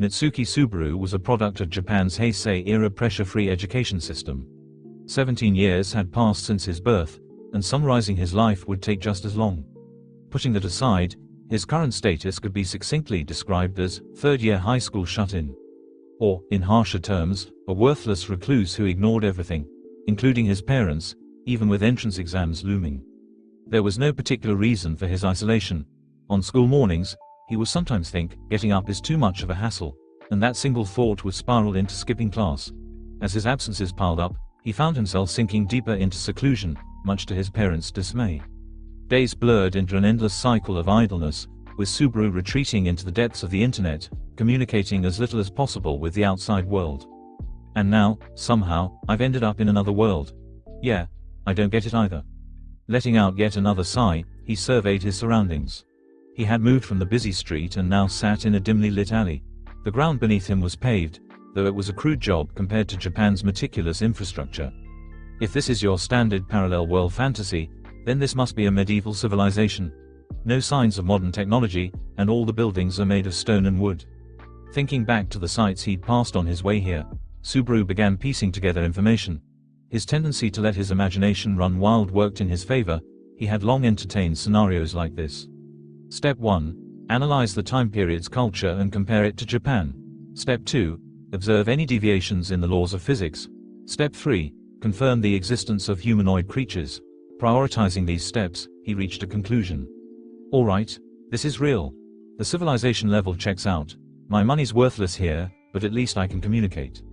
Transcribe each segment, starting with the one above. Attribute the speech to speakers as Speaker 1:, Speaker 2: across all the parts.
Speaker 1: Mitsuki Subaru was a product of Japan's Heisei-era pressure-free education system. 17 years had passed since his birth, and summarizing his life would take just as long. Putting that aside, his current status could be succinctly described as third-year high school shut-in. Or, in harsher terms, a worthless recluse who ignored everything, including his parents, even with entrance exams looming. There was no particular reason for his isolation. On school mornings, he would sometimes think getting up is too much of a hassle, and that single thought would spiral into skipping class. As his absences piled up, he found himself sinking deeper into seclusion, much to his parents' dismay. Days blurred into an endless cycle of idleness, with Subaru retreating into the depths of the internet, communicating as little as possible with the outside world. And now, somehow, I've ended up in another world. Yeah, I don't get it either. Letting out yet another sigh, he surveyed his surroundings. He had moved from the busy street and now sat in a dimly lit alley. The ground beneath him was paved, though it was a crude job compared to Japan's meticulous infrastructure. If this is your standard parallel world fantasy, then this must be a medieval civilization. No signs of modern technology, and all the buildings are made of stone and wood. Thinking back to the sights he'd passed on his way here, Subaru began piecing together information. His tendency to let his imagination run wild worked in his favor. He had long entertained scenarios like this. Step 1. Analyze the time period's culture and compare it to Japan. Step 2. Observe any deviations in the laws of physics. Step 3. Confirm the existence of humanoid creatures. Prioritizing these steps, he reached a conclusion. Alright, this is real. The civilization level checks out. My money's worthless here, but at least I can communicate.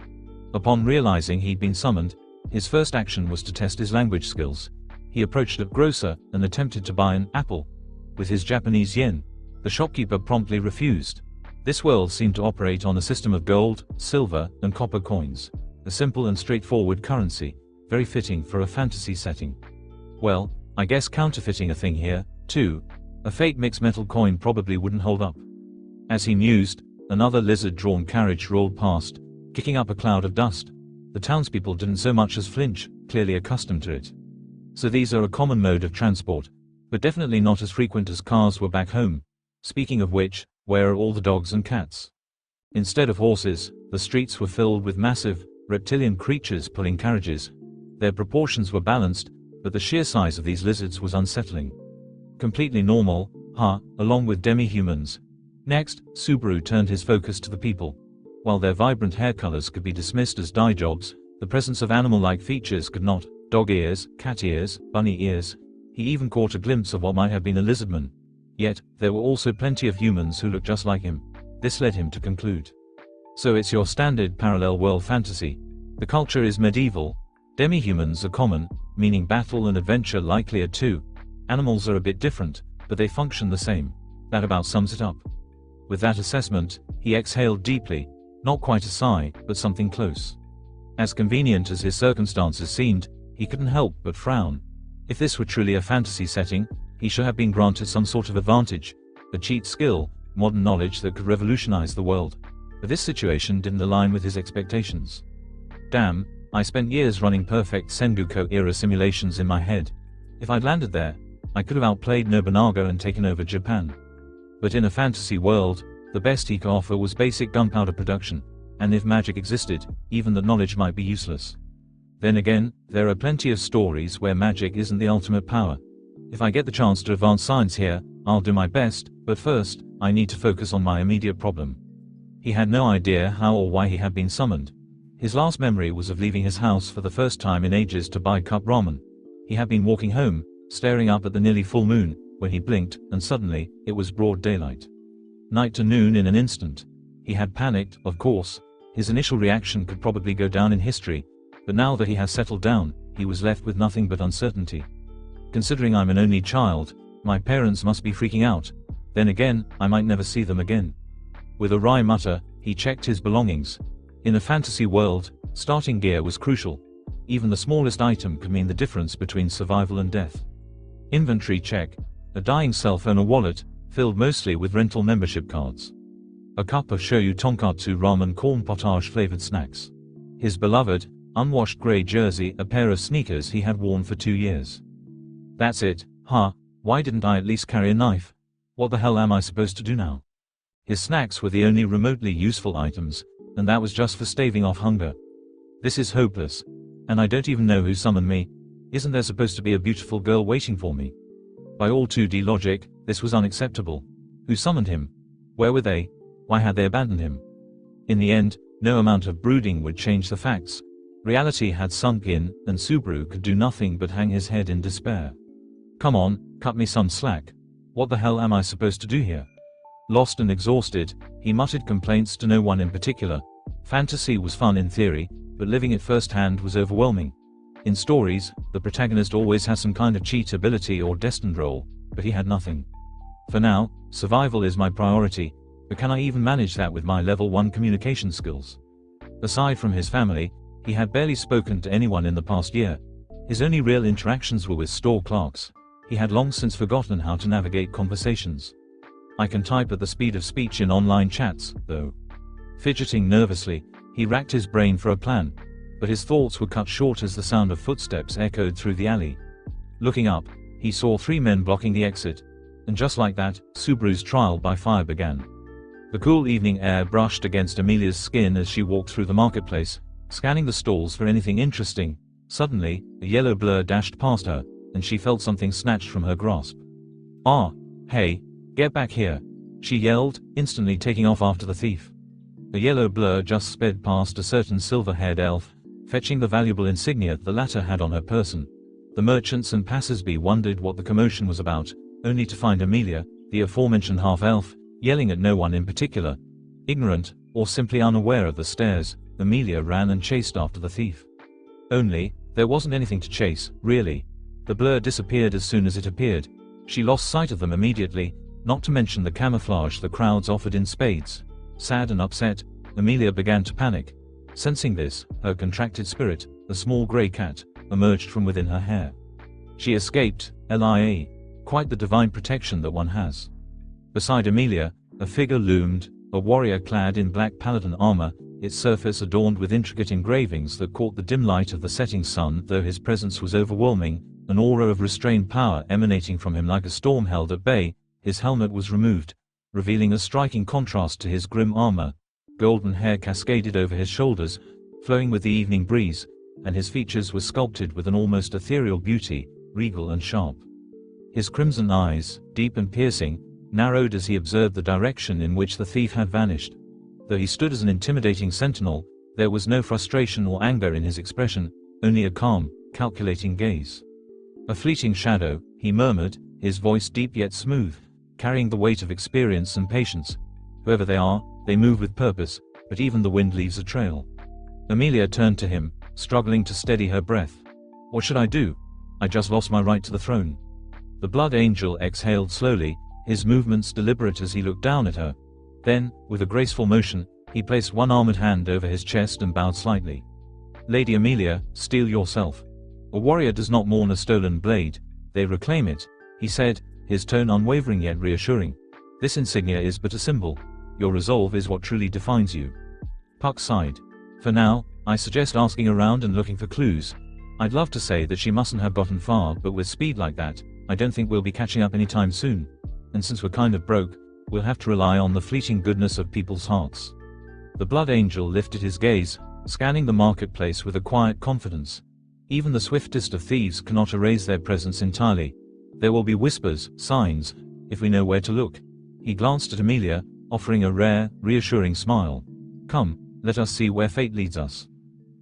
Speaker 1: Upon realizing he'd been summoned, his first action was to test his language skills. He approached a grocer and attempted to buy an apple. With his Japanese yen, the shopkeeper promptly refused. This world seemed to operate on a system of gold, silver, and copper coins. A simple and straightforward currency, very fitting for a fantasy setting. Well, I guess counterfeiting a thing here, too. A fake mixed metal coin probably wouldn't hold up. As he mused, another lizard-drawn carriage rolled past, kicking up a cloud of dust. The townspeople didn't so much as flinch, clearly accustomed to it. So these are a common mode of transport, but definitely not as frequent as cars were back home. Speaking of which, where are all the dogs and cats? Instead of horses, the streets were filled with massive, reptilian creatures pulling carriages. Their proportions were balanced, but the sheer size of these lizards was unsettling. Completely normal, along with demi-humans. Next, Subaru turned his focus to the people. While their vibrant hair colors could be dismissed as dye jobs, the presence of animal-like features could not. Dog ears, cat ears, bunny ears. He even caught a glimpse of what might have been a lizardman. Yet, there were also plenty of humans who looked just like him. This led him to conclude. So it's your standard parallel world fantasy. The culture is medieval. Demi-humans are common, meaning battle and adventure likely are too. Animals are a bit different, but they function the same. That about sums it up. With that assessment, he exhaled deeply. Not quite a sigh, but something close. As convenient as his circumstances seemed, he couldn't help but frown. If this were truly a fantasy setting, he should have been granted some sort of advantage, a cheat skill, modern knowledge that could revolutionize the world. But this situation didn't align with his expectations. Damn, I spent years running perfect Sengoku-era simulations in my head. If I'd landed there, I could have outplayed Nobunaga and taken over Japan. But in a fantasy world, the best he could offer was basic gunpowder production, and if magic existed, even that knowledge might be useless. Then again, there are plenty of stories where magic isn't the ultimate power. If I get the chance to advance science here, I'll do my best, but first, I need to focus on my immediate problem. He had no idea how or why he had been summoned. His last memory was of leaving his house for the first time in ages to buy cup ramen. He had been walking home, staring up at the nearly full moon, when he blinked, and suddenly, it was broad daylight. Night to noon in an instant. He had panicked, of course. His initial reaction could probably go down in history, but now that he has settled down, he was left with nothing but uncertainty. Considering I'm an only child, my parents must be freaking out. Then again, I might never see them again. With a wry mutter, he checked his belongings. In a fantasy world, starting gear was crucial. Even the smallest item could mean the difference between survival and death. Inventory check. A dying cell phone, a wallet, filled mostly with rental membership cards. A cup of shoyu tonkatsu ramen corn potage flavored snacks. His beloved, unwashed grey jersey, a pair of sneakers he had worn for 2 years. That's it. Why didn't I at least carry a knife? What the hell am I supposed to do now? His snacks were the only remotely useful items, and that was just for staving off hunger. This is hopeless. And I don't even know who summoned me. Isn't there supposed to be a beautiful girl waiting for me? By all 2D logic, this was unacceptable. Who summoned him? Where were they? Why had they abandoned him? In the end, no amount of brooding would change the facts. Reality had sunk in, and Subaru could do nothing but hang his head in despair. Come on, cut me some slack. What the hell am I supposed to do here? Lost and exhausted, he muttered complaints to no one in particular. Fantasy was fun in theory, but living it firsthand was overwhelming. In stories, the protagonist always has some kind of cheat ability or destined role, but he had nothing. For now, survival is my priority, but can I even manage that with my level 1 communication skills? Aside from his family, he had barely spoken to anyone in the past year. His only real interactions were with store clerks. He had long since forgotten how to navigate conversations. I can type at the speed of speech in online chats, though. Fidgeting nervously, he racked his brain for a plan, but his thoughts were cut short as the sound of footsteps echoed through the alley. Looking up, he saw 3 men blocking the exit, and just like that, Subaru's trial by fire began. The cool evening air brushed against Amelia's skin as she walked through the marketplace, scanning the stalls for anything interesting. Suddenly, a yellow blur dashed past her, and she felt something snatched from her grasp. "Ah, hey, get back here," she yelled, instantly taking off after the thief. A yellow blur just sped past a certain silver-haired elf, fetching the valuable insignia the latter had on her person. The merchants and passers-by wondered what the commotion was about, only to find Amelia, the aforementioned half-elf, yelling at no one in particular. Ignorant, or simply unaware of the stares, Amelia ran and chased after the thief. Only, there wasn't anything to chase, really. The blur disappeared as soon as it appeared. She lost sight of them immediately, not to mention the camouflage the crowds offered in spades. Sad and upset, Amelia began to panic. Sensing this, her contracted spirit, a small grey cat, emerged from within her hair. She escaped, LIA. Quite the divine protection that one has. Beside Amelia, a figure loomed, a warrior clad in black paladin armor, its surface adorned with intricate engravings that caught the dim light of the setting sun. Though his presence was overwhelming, an aura of restrained power emanating from him like a storm held at bay. His helmet was removed, revealing a striking contrast to his grim armor. Golden hair cascaded over his shoulders, flowing with the evening breeze, and his features were sculpted with an almost ethereal beauty, regal and sharp. His crimson eyes, deep and piercing, narrowed as he observed the direction in which the thief had vanished. Though he stood as an intimidating sentinel, there was no frustration or anger in his expression, only a calm, calculating gaze. "A fleeting shadow," he murmured, his voice deep yet smooth, carrying the weight of experience and patience. "Whoever they are, they move with purpose, but even the wind leaves a trail." Amelia turned to him, struggling to steady her breath. "What should I do? I just lost my right to the throne." The Blood Angel exhaled slowly, his movements deliberate as he looked down at her. Then, with a graceful motion, he placed one armored hand over his chest and bowed slightly. "Lady Amelia, steel yourself. A warrior does not mourn a stolen blade, they reclaim it," he said, his tone unwavering yet reassuring. "This insignia is but a symbol. Your resolve is what truly defines you." Puck sighed. "For now, I suggest asking around and looking for clues. I'd love to say that she mustn't have gotten far, but with speed like that, I don't think we'll be catching up anytime soon. And since we're kind of broke, we'll have to rely on the fleeting goodness of people's hearts." The Blood Angel lifted his gaze, scanning the marketplace with a quiet confidence. Even the swiftest of thieves cannot erase their presence entirely. There will be whispers, signs, if we know where to look. He glanced at Amelia, offering a rare, reassuring smile. "Come, let us see where fate leads us."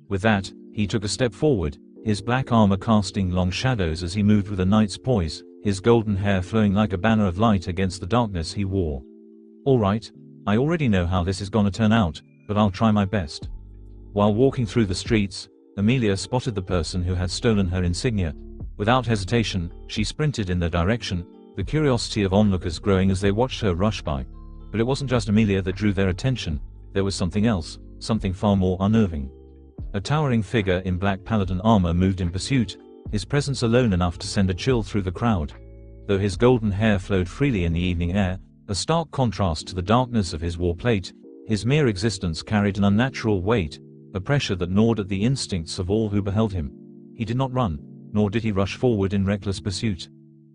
Speaker 1: With that, he took a step forward, his black armor casting long shadows as he moved with a knight's poise, his golden hair flowing like a banner of light against the darkness he wore. "All right, I already know how this is gonna turn out, but I'll try my best." While walking through the streets, Amelia spotted the person who had stolen her insignia. Without hesitation, she sprinted in their direction, the curiosity of onlookers growing as they watched her rush by. But it wasn't just Amelia that drew their attention, there was something else, something far more unnerving. A towering figure in black paladin armor moved in pursuit, his presence alone enough to send a chill through the crowd. Though his golden hair flowed freely in the evening air, a stark contrast to the darkness of his war plate, his mere existence carried an unnatural weight, a pressure that gnawed at the instincts of all who beheld him. He did not run, nor did he rush forward in reckless pursuit.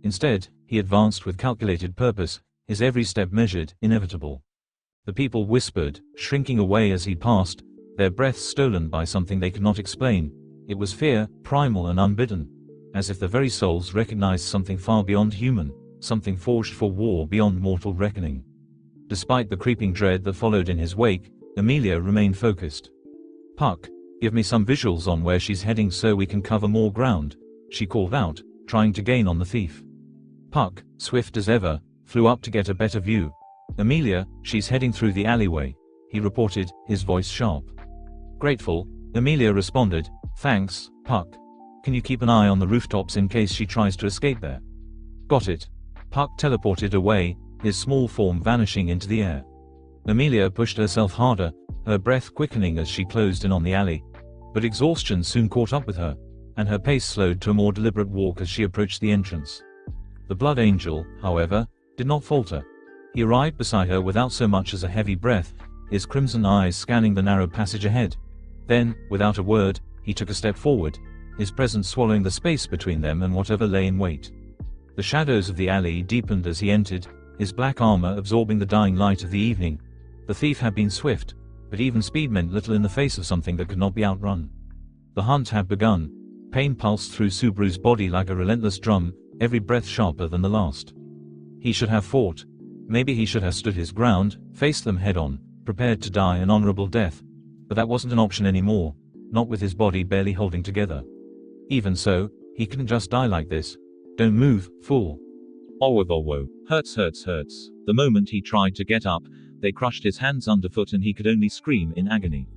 Speaker 1: Instead, he advanced with calculated purpose, his every step measured, inevitable. The people whispered, shrinking away as he passed, their breaths stolen by something they could not explain. It was fear, primal and unbidden, as if their very souls recognized something far beyond human, something forged for war beyond mortal reckoning. Despite the creeping dread that followed in his wake, Amelia remained focused. "Puck, give me some visuals on where she's heading so we can cover more ground," she called out, trying to gain on the thief. Puck, swift as ever, flew up to get a better view. "Amelia, she's heading through the alleyway," he reported, his voice sharp. Grateful, Amelia responded, "Thanks, Puck. Can you keep an eye on the rooftops in case she tries to escape there?" "Got it." Puck teleported away, his small form vanishing into the air. Amelia pushed herself harder, her breath quickening as she closed in on the alley. But exhaustion soon caught up with her, and her pace slowed to a more deliberate walk as she approached the entrance. The Blood Angel, however, did not falter. He arrived beside her without so much as a heavy breath, his crimson eyes scanning the narrow passage ahead. Then, without a word, he took a step forward, his presence swallowing the space between them and whatever lay in wait. The shadows of the alley deepened as he entered, his black armor absorbing the dying light of the evening. The thief had been swift, but even speed meant little in the face of something that could not be outrun. The hunt had begun. Pain pulsed through Subaru's body like a relentless drum, every breath sharper than the last. He should have fought. Maybe he should have stood his ground, faced them head-on, prepared to die an honorable death. But that wasn't an option anymore, not with his body barely holding together. Even so, he couldn't just die like this. "Don't move, fool." "Owo, hurts. The moment he tried to get up, they crushed his hands underfoot and he could only scream in agony.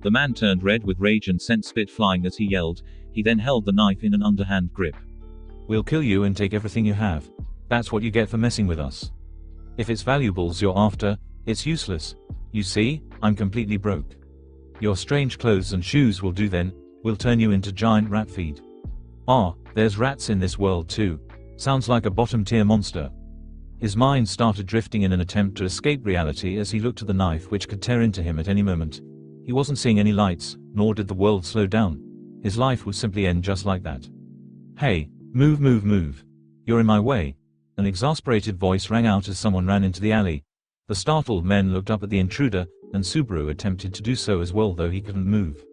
Speaker 1: The man turned red with rage and sent spit flying as he yelled. He then held the knife in an underhand grip. "We'll kill you and take everything you have. That's what you get for messing with us. If it's valuables you're after, it's useless. You see, I'm completely broke. Your strange clothes and shoes will do then, we'll turn you into giant rat feed." "Ah, there's rats in this world too. Sounds like a bottom-tier monster." His mind started drifting in an attempt to escape reality as he looked at the knife which could tear into him at any moment. He wasn't seeing any lights, nor did the world slow down. His life would simply end just like that. "Hey, move. You're in my way." An exasperated voice rang out as someone ran into the alley. The startled men looked up at the intruder, and Subaru attempted to do so as well though he couldn't move.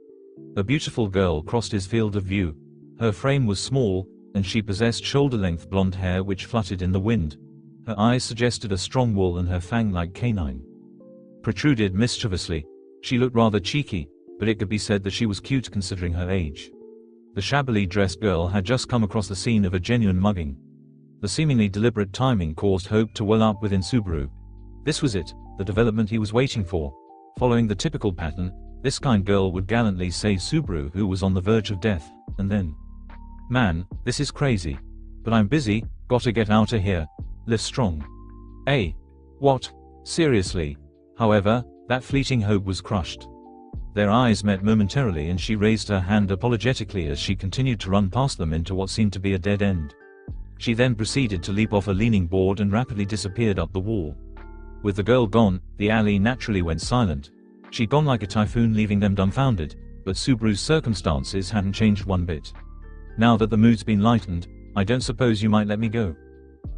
Speaker 1: A beautiful girl crossed his field of view. Her frame was small, and she possessed shoulder-length blonde hair which fluttered in the wind. Her eyes suggested a strong wool and her fang-like canine protruded mischievously. She looked rather cheeky, but it could be said that she was cute considering her age. The shabbily dressed girl had just come across the scene of a genuine mugging. The seemingly deliberate timing caused hope to well up within Subaru. This was it, the development he was waiting for. Following the typical pattern, this kind girl would gallantly save Subaru who was on the verge of death, and then, "Man, this is crazy. But I'm busy, gotta get outta here. Live strong." What? Seriously? However, that fleeting hope was crushed. Their eyes met momentarily and she raised her hand apologetically as she continued to run past them into what seemed to be a dead end. She then proceeded to leap off a leaning board and rapidly disappeared up the wall. With the girl gone, the alley naturally went silent. She'd gone like a typhoon, leaving them dumbfounded, but Subaru's circumstances hadn't changed one bit. "Now that the mood's been lightened, I don't suppose you might let me go."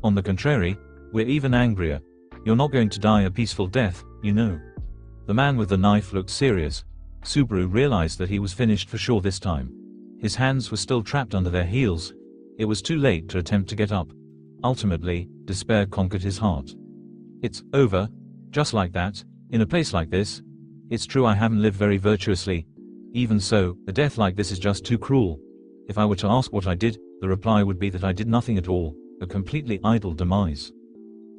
Speaker 1: "On the contrary, we're even angrier. You're not going to die a peaceful death, you know." The man with the knife looked serious. Subaru realized that he was finished for sure this time. His hands were still trapped under their heels. It was too late to attempt to get up. Ultimately, despair conquered his heart. "It's over. Just like that, in a place like this. It's true I haven't lived very virtuously. Even so, a death like this is just too cruel. If I were to ask what I did, the reply would be that I did nothing at all, a completely idle demise."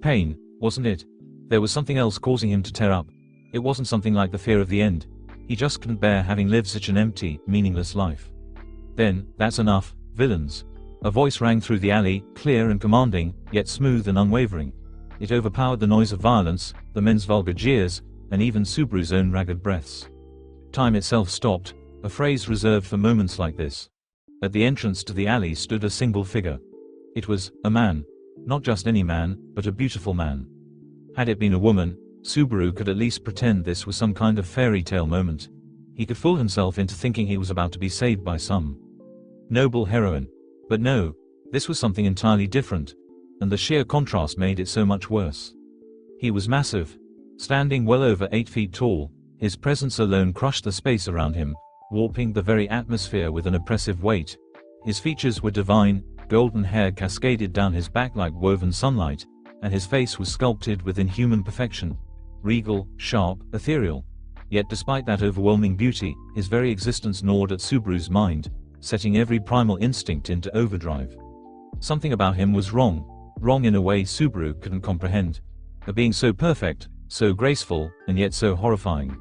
Speaker 1: Pain, wasn't it? There was something else causing him to tear up. It wasn't something like the fear of the end. He just couldn't bear having lived such an empty, meaningless life. "Then, that's enough, villains." A voice rang through the alley, clear and commanding, yet smooth and unwavering. It overpowered the noise of violence, the men's vulgar jeers, and even Subaru's own ragged breaths. Time itself stopped, a phrase reserved for moments like this. At the entrance to the alley stood a single figure. It was a man. Not just any man, but a beautiful man. Had it been a woman, Subaru could at least pretend this was some kind of fairy tale moment. He could fool himself into thinking he was about to be saved by some noble heroine. But no, this was something entirely different, and the sheer contrast made it so much worse. He was massive. Standing well over 8 feet tall, his presence alone crushed the space around him, warping the very atmosphere with an oppressive weight. His features were divine, golden hair cascaded down his back like woven sunlight, and his face was sculpted with inhuman perfection. Regal, sharp, ethereal. Yet despite that overwhelming beauty, his very existence gnawed at Subaru's mind, setting every primal instinct into overdrive. Something about him was wrong in a way Subaru couldn't comprehend. A being so perfect, so graceful, and yet so horrifying.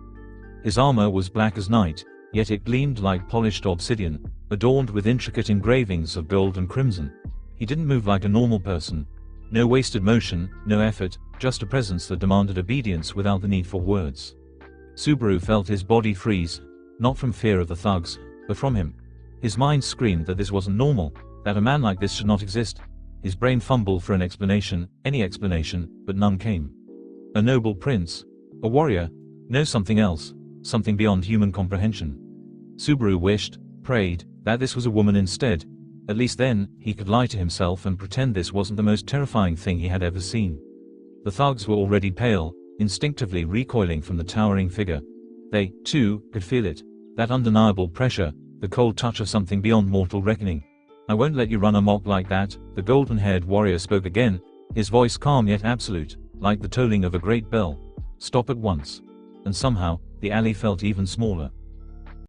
Speaker 1: His armor was black as night, yet it gleamed like polished obsidian, adorned with intricate engravings of gold and crimson. He didn't move like a normal person. No wasted motion, no effort, just a presence that demanded obedience without the need for words. Subaru felt his body freeze, not from fear of the thugs, but from him. His mind screamed that this wasn't normal, that a man like this should not exist. His brain fumbled for an explanation, any explanation, but none came. A noble prince? A warrior? No, something else, something beyond human comprehension. Subaru wished, prayed, that this was a woman instead. At least then, he could lie to himself and pretend this wasn't the most terrifying thing he had ever seen. The thugs were already pale, instinctively recoiling from the towering figure. They, too, could feel it. That undeniable pressure, the cold touch of something beyond mortal reckoning. "I won't let you run amok like that," the golden-haired warrior spoke again, his voice calm yet absolute, like the tolling of a great bell. "Stop at once." And somehow, the alley felt even smaller.